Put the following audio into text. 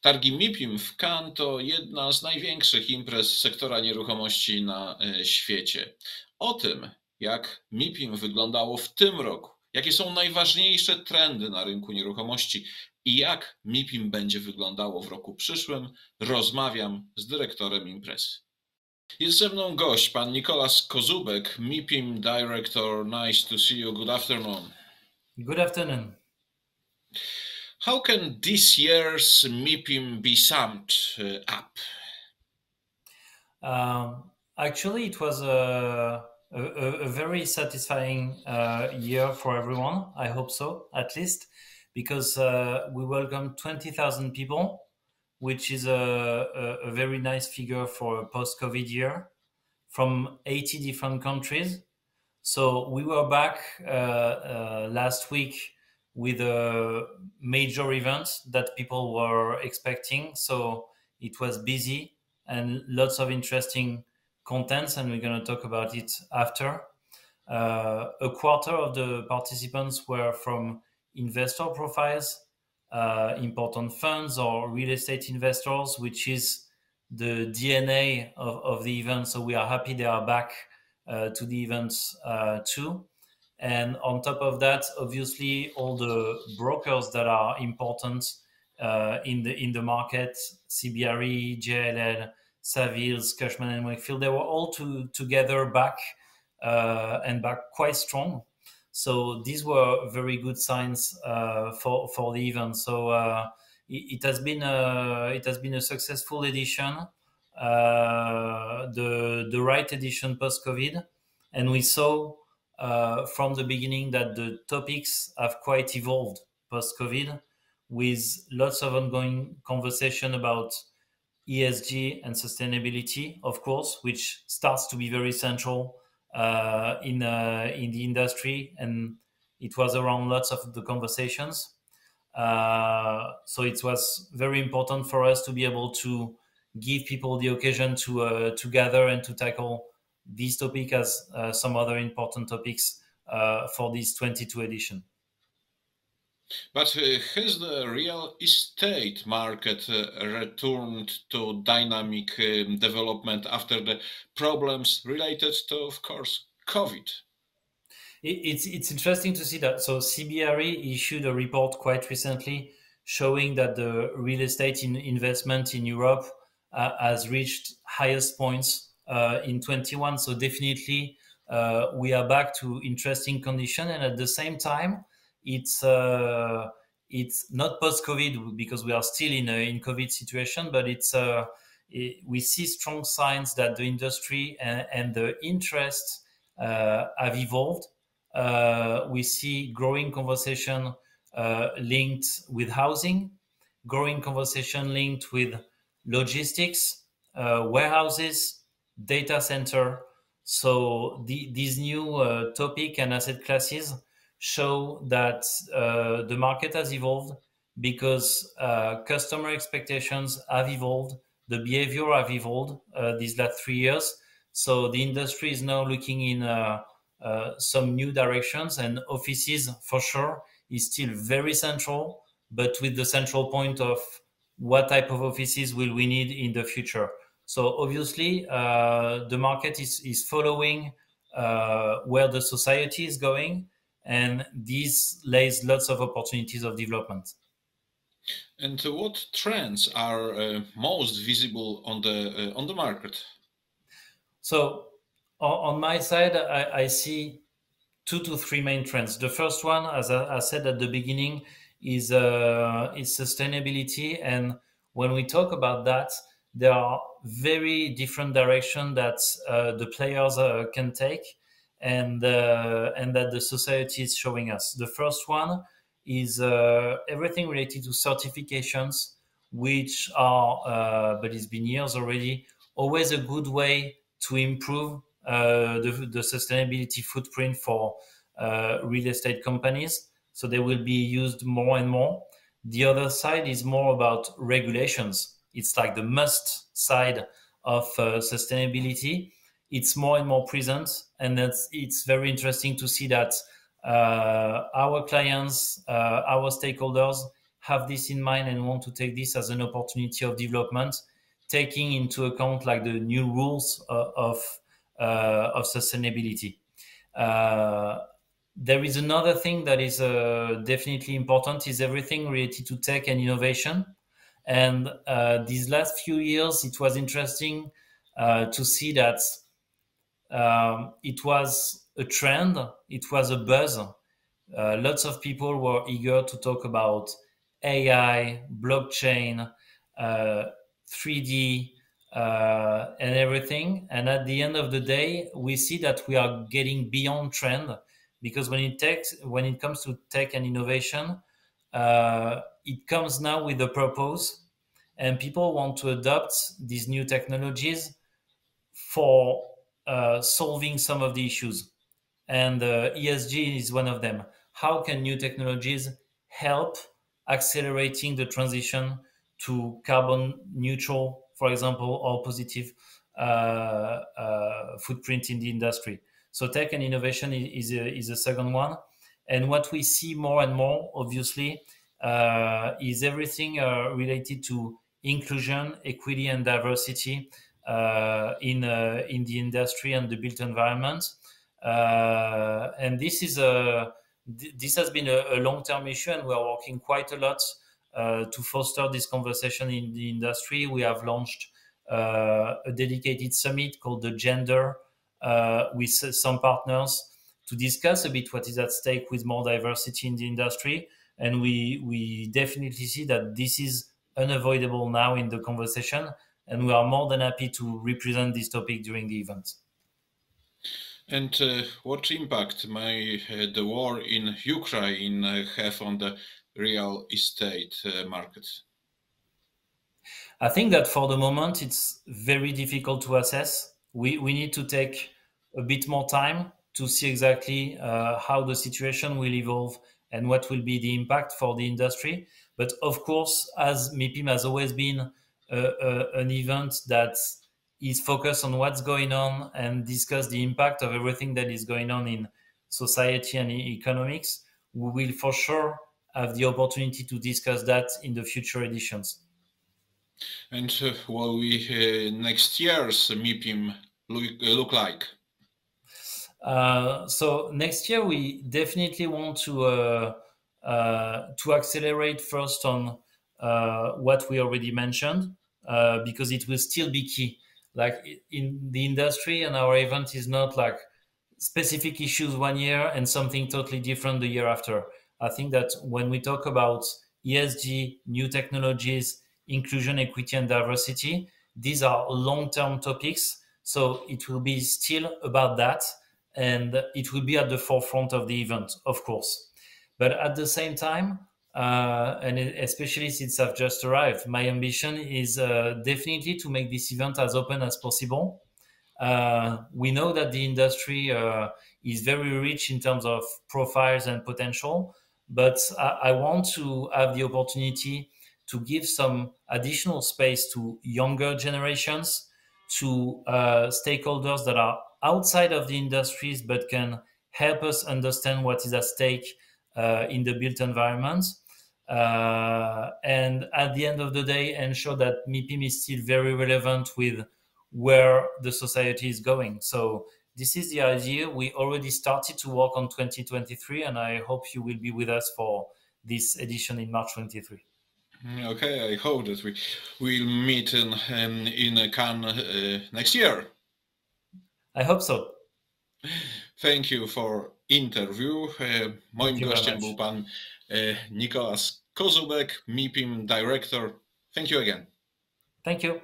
Targi MIPIM w Cannes to jedna z największych imprez sektora nieruchomości na świecie. O tym, jak MIPIM wyglądało w tym roku, jakie są najważniejsze trendy na rynku nieruchomości i jak MIPIM będzie wyglądało w roku przyszłym, rozmawiam z dyrektorem imprezy. Jest ze mną gość, pan Nicolas Kozubek, MIPIM Director. Nice to see you. Good afternoon. Good afternoon. How can this year's MIPIM be summed up? Actually, it was a very satisfying year for everyone. I hope so, at least, because we welcomed 20,000 people, which is a very nice figure for a post-COVID year, from 80 different countries. So we were back last week with a major event that people were expecting. So it was busy and lots of interesting contents, and we're going to talk about it after. A quarter of the participants were from investor profiles, important funds or real estate investors, which is the DNA of the event. So we are happy they are back to the events too. And on top of that, obviously, all the brokers that are important in the market, CBRE, JLL, Savills, Cushman & Wakefield, they were all together back and back quite strong. So these were very good signs for the event. So it has been a successful edition, the right edition post-COVID, and we saw from the beginning that the topics have quite evolved post-COVID, with lots of ongoing conversation about ESG and sustainability, of course, which starts to be very central in the industry, and it was around lots of the conversations. So it was very important for us to be able to give people the occasion to gather and to tackle this topic as some other important topics for this 22 edition. But has the real estate market returned to dynamic development after the problems related to, of course, COVID? It's interesting to see that. So CBRE issued a report quite recently showing that the real estate investment in Europe has reached highest points in 21. So definitely we are back to interesting condition, and at the same time, it's not post-COVID because we are still in COVID situation, but we see strong signs that the industry and the interest have evolved. We see growing conversation linked with housing, growing conversation linked with logistics, warehouses, data center. So these new topic and asset classes show that the market has evolved because customer expectations have evolved, the behavior have evolved these last 3 years. So the industry is now looking in some new directions, and offices for sure is still very central, but with the central point of what type of offices will we need in the future. So obviously the market is following where the society is going, and this lays lots of opportunities of development. And what trends are most visible on the market? So on my side, I see 2 to 3 main trends. The first one, as I said at the beginning, is sustainability. And when we talk about that, there are very different directions that the players can take, and that the society is showing us. The first one is everything related to certifications, which are, but it's been years already, always a good way to improve the sustainability footprint for real estate companies. So they will be used more and more. The other side is more about regulations. It's like the must side of sustainability. It's more and more present, and it's very interesting to see that our clients, our stakeholders have this in mind and want to take this as an opportunity of development, taking into account like the new rules of sustainability. There is another thing that is definitely important, is everything related to tech and innovation. And these last few years, it was interesting to see that it was a trend, it was a buzz. Lots of people were eager to talk about AI, blockchain, 3D, and everything. And at the end of the day, we see that we are getting beyond trend, because when it comes to tech and innovation, it comes now with a purpose, and people want to adopt these new technologies for solving some of the issues. And ESG is one of them. How can new technologies help accelerating the transition to carbon neutral, for example, or positive footprint in the industry? So tech and innovation is a second one. And what we see more and more, obviously, is everything related to inclusion, equity, and diversity in the industry and the built environment. And this has been a long-term issue, and we are working quite a lot to foster this conversation in the industry. We have launched a dedicated summit called the Gender with some partners to discuss a bit what is at stake with more diversity in the industry. And we definitely see that this is unavoidable now in the conversation, and we are more than happy to represent this topic during the event. And what impact may the war in Ukraine have on the real estate market? I think that for the moment, it's very difficult to assess. We need to take a bit more time to see exactly how the situation will evolve and what will be the impact for the industry. But of course, as MIPIM has always been an event that is focused on what's going on and discuss the impact of everything that is going on in society and economics, we will for sure have the opportunity to discuss that in the future editions. And what will next year's MIPIM look like? So next year we definitely want to accelerate first on what we already mentioned, because it will still be key. Like in the industry, and our event is not like specific issues one year and something totally different the year after. I think that when we talk about ESG, new technologies, inclusion, equity, and diversity, these are long-term topics. So it will be still about that, and it will be at the forefront of the event, of course. But at the same time, and especially since I've just arrived, my ambition is definitely to make this event as open as possible. We know that the industry is very rich in terms of profiles and potential, but I want to have the opportunity to give some additional space to younger generations, to stakeholders that are outside of the industries but can help us understand what is at stake in the built environment. And at the end of the day, ensure that MIPIM is still very relevant with where the society is going. So this is the idea. We already started to work on 2023, and I hope you will be with us for this edition in March 23. Okay, I hope that we will meet in Cannes next year. I hope so. Thank you for interview. Moim gościem był pan Nicolas Kozubek, MIPIM Director. Thank you again. Thank you.